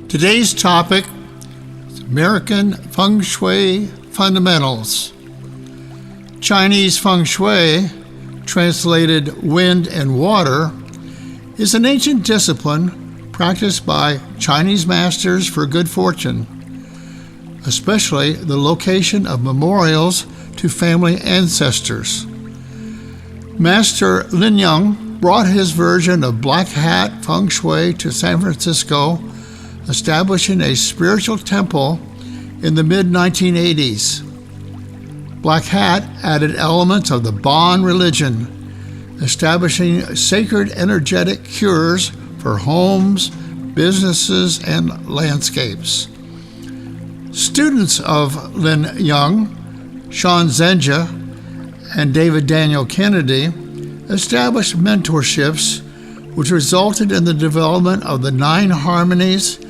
Today's topic is American Feng Shui fundamentals. Chinese Feng Shui, translated wind and water, is an ancient discipline practiced by Chinese masters for good fortune, especially the location of memorials to family ancestors. Master Lin Yang brought his version of Black Hat Feng Shui to San Francisco, establishing a spiritual temple in the mid-1980s. Black Hat added elements of the Bon religion, establishing sacred energetic cures for homes, businesses, and landscapes. Students of Lin Yang, Sean Zenja, and David Daniel Kennedy established mentorships which resulted in the development of the 9 Harmonies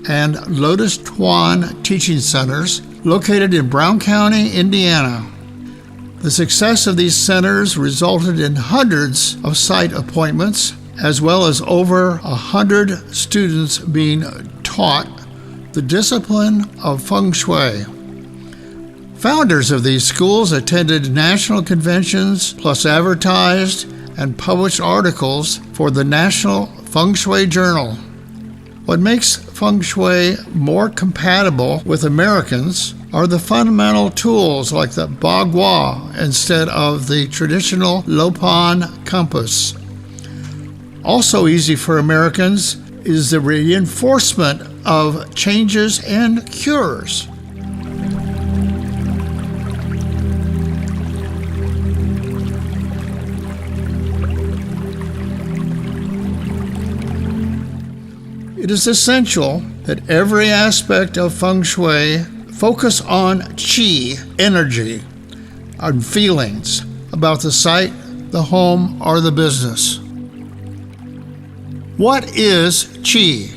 and Lotus Tuan teaching centers located in Brown County, Indiana. The success of these centers resulted in hundreds of site appointments, as well as over 100 students being taught the discipline of Feng Shui. Founders of these schools attended national conventions, plus advertised and published articles for the National Feng Shui Journal. What makes Feng Shui more compatible with Americans are the fundamental tools like the Bagua instead of the traditional Lopan compass. Also easy for Americans is the reinforcement of changes and cures. It is essential that every aspect of Feng Shui focus on qi, energy, and feelings about the site, the home, or the business. What is qi?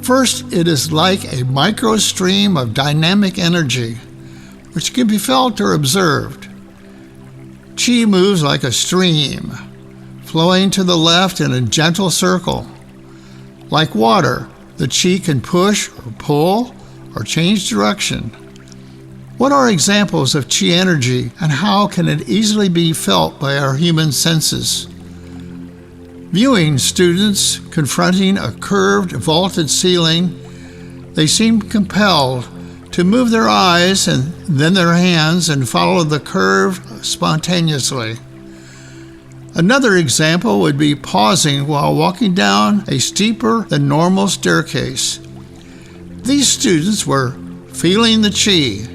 First, it is like a microstream of dynamic energy, which can be felt or observed. Qi moves like a stream, flowing to the left in a gentle circle. Like water, the qi can push or pull or change direction. What are examples of qi energy, and how can it easily be felt by our human senses? Viewing students confronting a curved, vaulted ceiling, they seem compelled to move their eyes and then their hands and follow the curve spontaneously. Another example would be pausing while walking down a steeper than normal staircase. These students were feeling the qi.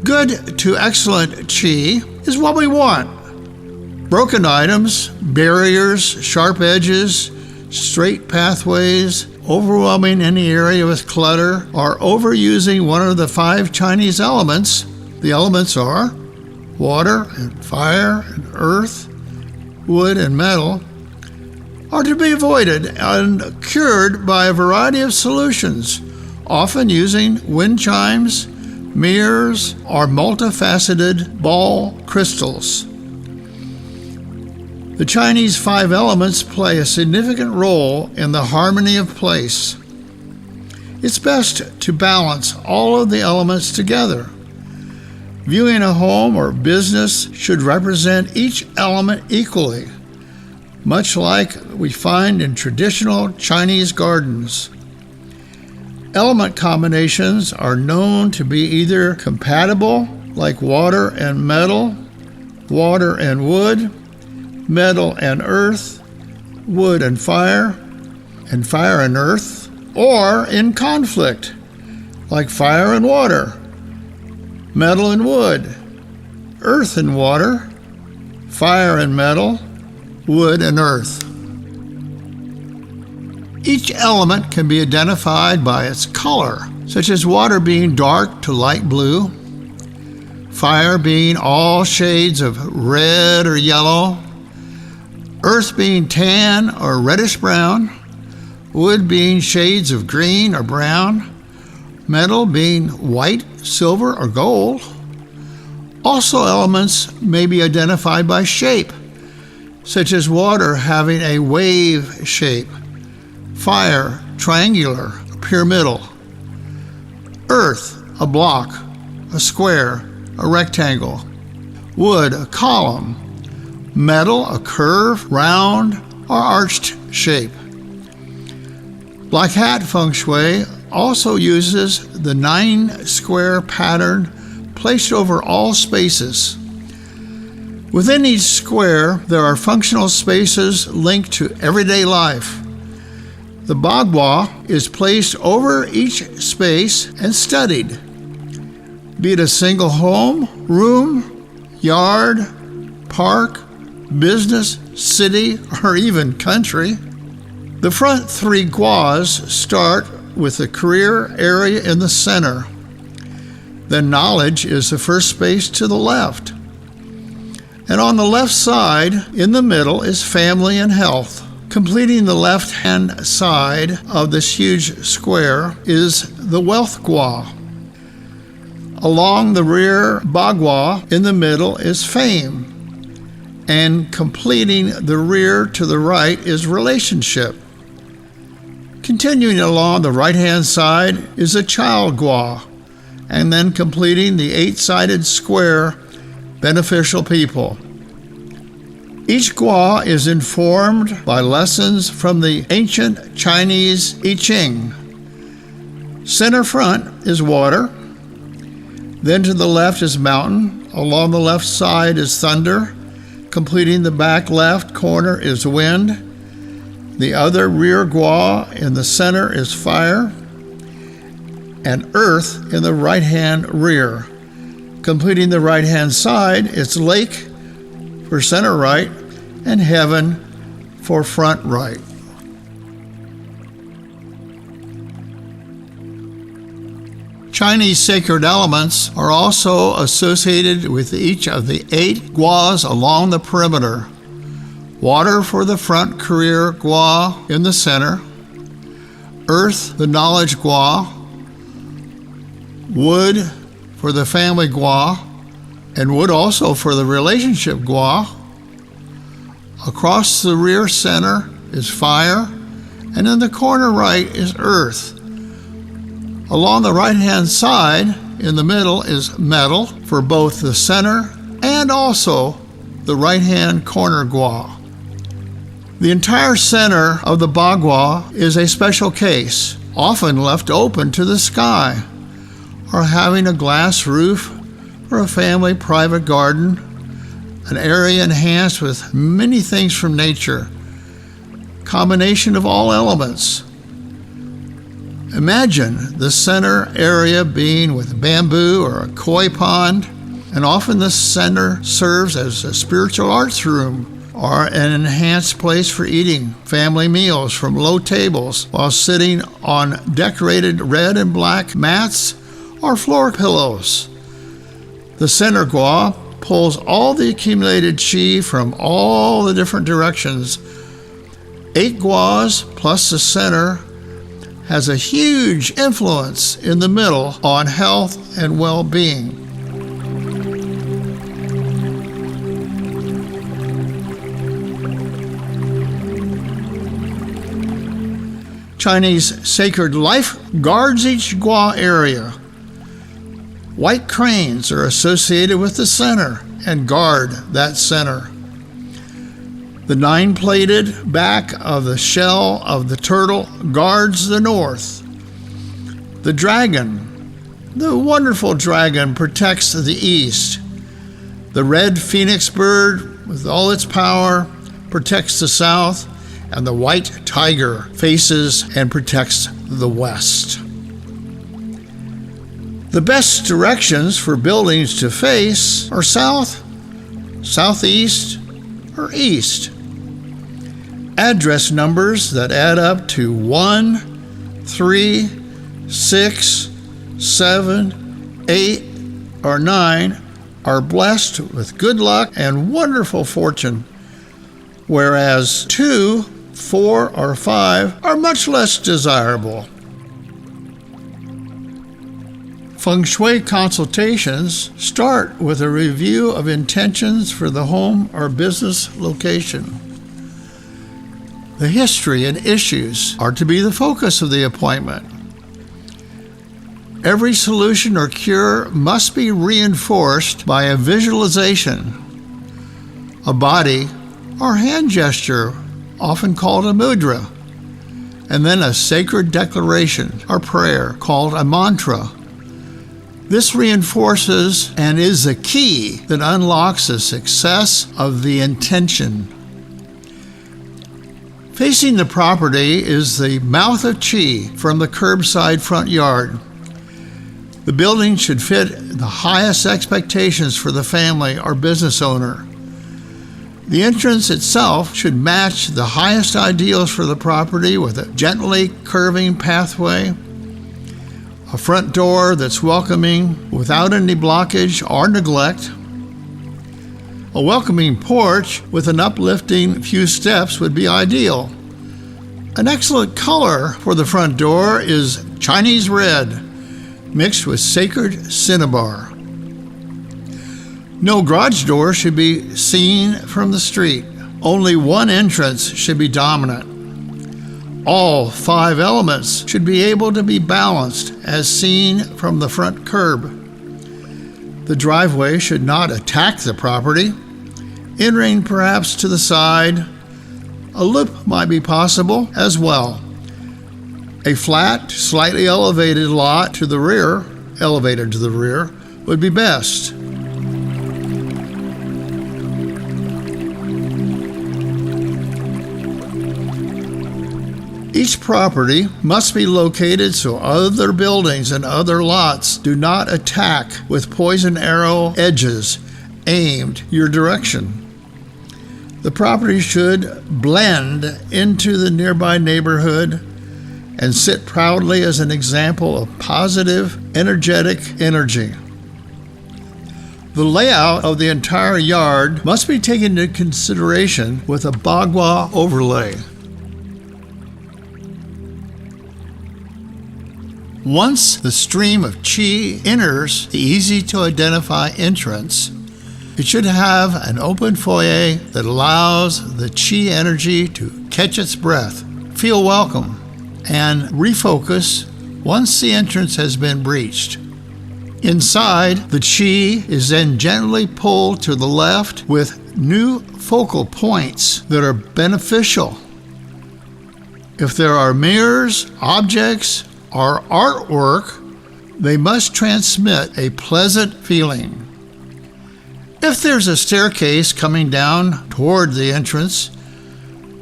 Good to excellent qi is what we want. Broken items, barriers, sharp edges, straight pathways, overwhelming any area with clutter, or overusing one of the 5 Chinese elements. The elements are water and fire and earth, wood and metal, are to be avoided and cured by a variety of solutions, often using wind chimes, mirrors, or multifaceted ball crystals. The Chinese 5 elements play a significant role in the harmony of place. It's best to balance all of the elements together. Viewing a home or business should represent each element equally, much like we find in traditional Chinese gardens. Element combinations are known to be either compatible, like water and metal, water and wood, metal and earth, wood and fire and earth, or in conflict, like fire and water, metal and wood, earth and water, fire and metal, wood and earth. Each element can be identified by its color, such as water being dark to light blue, fire being all shades of red or yellow, earth being tan or reddish brown, wood being shades of green or brown, metal being white, silver, or gold. Also, elements may be identified by shape, such as water having a wave shape, fire triangular, pyramidal. Earth, a block, a square, a rectangle. Wood, a column. Metal, a curve, round, or arched shape. Black Hat Feng Shui also uses the 9-square pattern placed over all spaces. Within each square, there are functional spaces linked to everyday life. The bagua is placed over each space and studied, be it a single home, room, yard, park, business, city, or even country. The front 3 guas start with the career area in the center. Then knowledge is the first space to the left. And on the left side, in the middle, is family and health. Completing the left-hand side of this huge square is the wealth gua. Along the rear bagua in the middle is fame. And completing the rear to the right is relationship. Continuing along the right-hand side is a child gua. And then completing the 8-sided square, beneficial people. Each gua is informed by lessons from the ancient Chinese I Ching. Center front is water. Then to the left is mountain. Along the left side is thunder. Completing the back left corner is wind. The other rear gua in the center is fire. And earth in the right-hand rear. Completing the right-hand side, it's lake for center right and heaven for front right. Chinese sacred elements are also associated with each of the 8 guas along the perimeter. Water for the front career gua in the center. Earth, the knowledge gua. Wood for the family gua, and wood also for the relationship gua. Across the rear center is fire, and in the corner right is earth. Along the right-hand side, in the middle, is metal for both the center and also the right-hand corner gua. The entire center of the bagua is a special case, often left open to the sky, or having a glass roof or a family private garden, an area enhanced with many things from nature, combination of all elements. Imagine the center area being with bamboo or a koi pond, and often the center serves as a spiritual arts room or an enhanced place for eating family meals from low tables while sitting on decorated red and black mats or floor pillows. The center gua pulls all the accumulated qi from all the different directions. 8 guas plus the center has a huge influence in the middle on health and well-being. Chinese sacred life guards each gua area. White cranes are associated with the center and guard that center. The 9-plated back of the shell of the turtle guards the north. The dragon, the wonderful dragon, protects the east. The red phoenix bird, with all its power, protects the south, and the white tiger faces and protects the west. The best directions for buildings to face are south, southeast, or east. Address numbers that add up to 1, 3, 6, 7, 8, or 9 are blessed with good luck and wonderful fortune, whereas 2, 4, or 5 are much less desirable. Feng Shui consultations start with a review of intentions for the home or business location. The history and issues are to be the focus of the appointment. Every solution or cure must be reinforced by a visualization, a body or hand gesture, often called a mudra, and then a sacred declaration or prayer called a mantra. This reinforces and is the key that unlocks the success of the intention. Facing the property is the mouth of Qi from the curbside front yard. The building should fit the highest expectations for the family or business owner. The entrance itself should match the highest ideals for the property with a gently curving pathway, a front door that's welcoming without any blockage or neglect. A welcoming porch with an uplifting few steps would be ideal. An excellent color for the front door is Chinese red, mixed with sacred cinnabar. No garage door should be seen from the street. Only one entrance should be dominant. All 5 elements should be able to be balanced as seen from the front curb. The driveway should not attack the property, entering perhaps to the side. A loop might be possible as well. A flat, slightly elevated lot to the rear, elevated to the rear, would be best. Each property must be located so other buildings and other lots do not attack with poison arrow edges aimed your direction. The property should blend into the nearby neighborhood and sit proudly as an example of positive, energetic energy. The layout of the entire yard must be taken into consideration with a bagua overlay. Once the stream of Qi enters the easy-to-identify entrance, it should have an open foyer that allows the Qi energy to catch its breath, feel welcome, and refocus once the entrance has been breached. Inside, the Qi is then gently pulled to the left with new focal points that are beneficial. If there are mirrors, objects, or artwork, they must transmit a pleasant feeling. If there's a staircase coming down toward the entrance,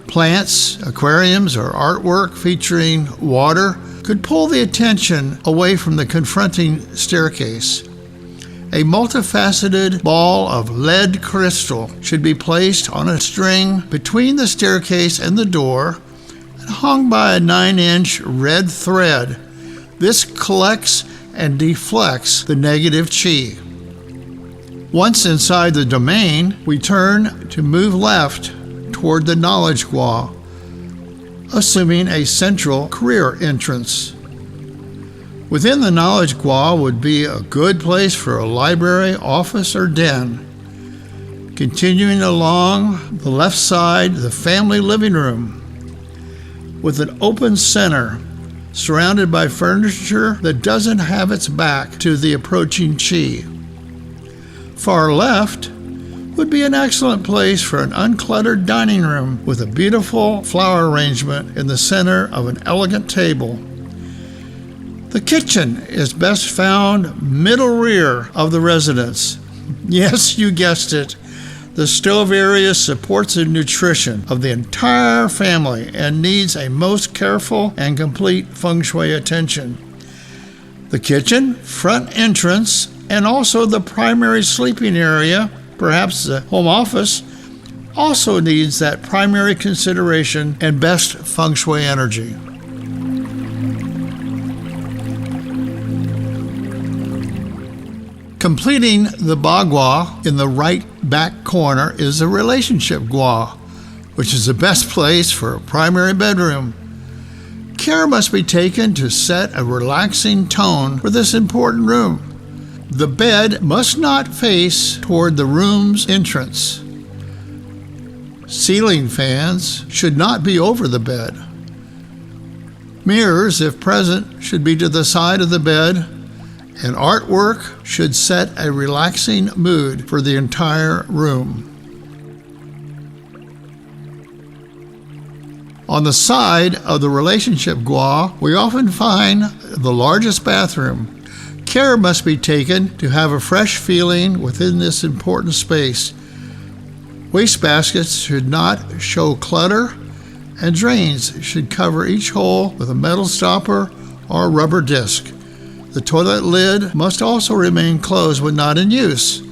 plants, aquariums, or artwork featuring water could pull the attention away from the confronting staircase. A multifaceted ball of lead crystal should be placed on a string between the staircase and the door and hung by a 9-inch red thread. This collects and deflects the negative Qi. Once inside the domain, we turn to move left toward the knowledge gua, assuming a central career entrance. Within the knowledge gua would be a good place for a library, office, or den. Continuing along the left side, the family living room, with an open center surrounded by furniture that doesn't have its back to the approaching Qi. Far left would be an excellent place for an uncluttered dining room with a beautiful flower arrangement in the center of an elegant table. The kitchen is best found middle rear of the residence. Yes, you guessed it. The stove area supports the nutrition of the entire family and needs a most careful and complete Feng Shui attention. The kitchen, front entrance, and also the primary sleeping area, perhaps the home office, also needs that primary consideration and best Feng Shui energy. Completing the bagua in the right back corner is the relationship gua, which is the best place for a primary bedroom. Care must be taken to set a relaxing tone for this important room. The bed must not face toward the room's entrance. Ceiling fans should not be over the bed. Mirrors, if present, should be to the side of the bed, and artwork should set a relaxing mood for the entire room. On the side of the relationship gua, we often find the largest bathroom. Care must be taken to have a fresh feeling within this important space. Wastebaskets should not show clutter, and drains should cover each hole with a metal stopper or rubber disc. The toilet lid must also remain closed when not in use.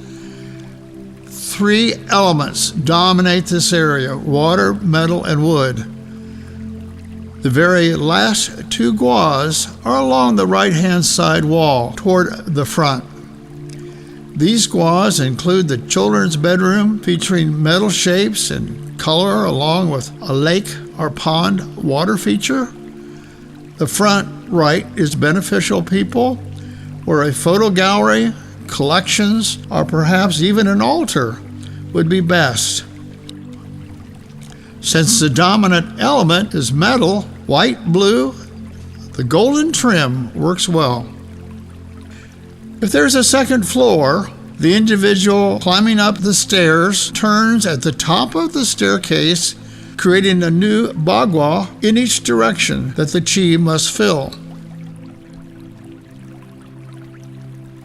3 elements dominate this area: water, metal, and wood. The very last 2 guas are along the right-hand side wall toward the front. These guas include the children's bedroom, featuring metal shapes and color along with a lake or pond water feature. The front right is beneficial people, where a photo gallery, collections, or perhaps even an altar would be best. Since the dominant element is metal, white, blue, the golden trim works well. If there's a second floor, the individual climbing up the stairs turns at the top of the staircase, creating a new bagua in each direction that the chi must fill.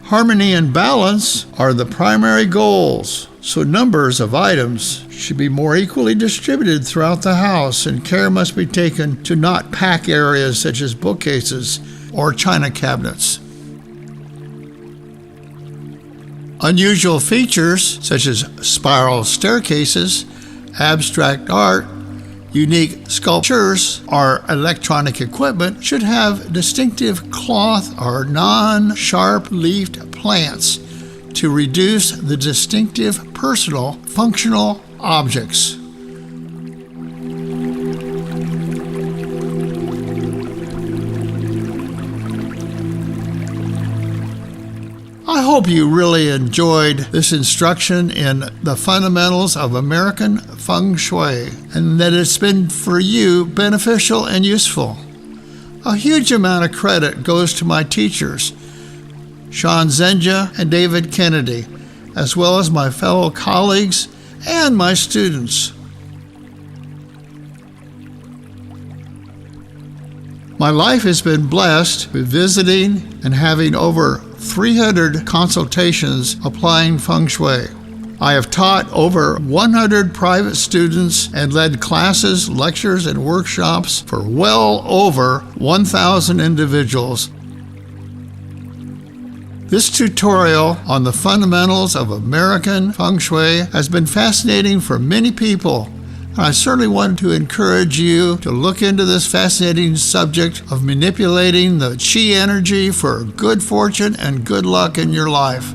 Harmony and balance are the primary goals, so numbers of items should be more equally distributed throughout the house, and care must be taken to not pack areas such as bookcases or china cabinets. Unusual features such as spiral staircases, abstract art, unique sculptures, or electronic equipment should have distinctive cloth or non-sharp leafed plants to reduce the distinctive personal functional objects. I hope you really enjoyed this instruction in the fundamentals of American Feng Shui, and that it's been for you beneficial and useful. A huge amount of credit goes to my teachers, Sean Zenja and David Kennedy, as well as my fellow colleagues and my students. My life has been blessed with visiting and having over 300 consultations applying Feng Shui. I have taught over 100 private students and led classes, lectures, and workshops for well over 1,000 individuals. This tutorial on the fundamentals of American Feng Shui has been fascinating for many people. I certainly want to encourage you to look into this fascinating subject of manipulating the chi energy for good fortune and good luck in your life.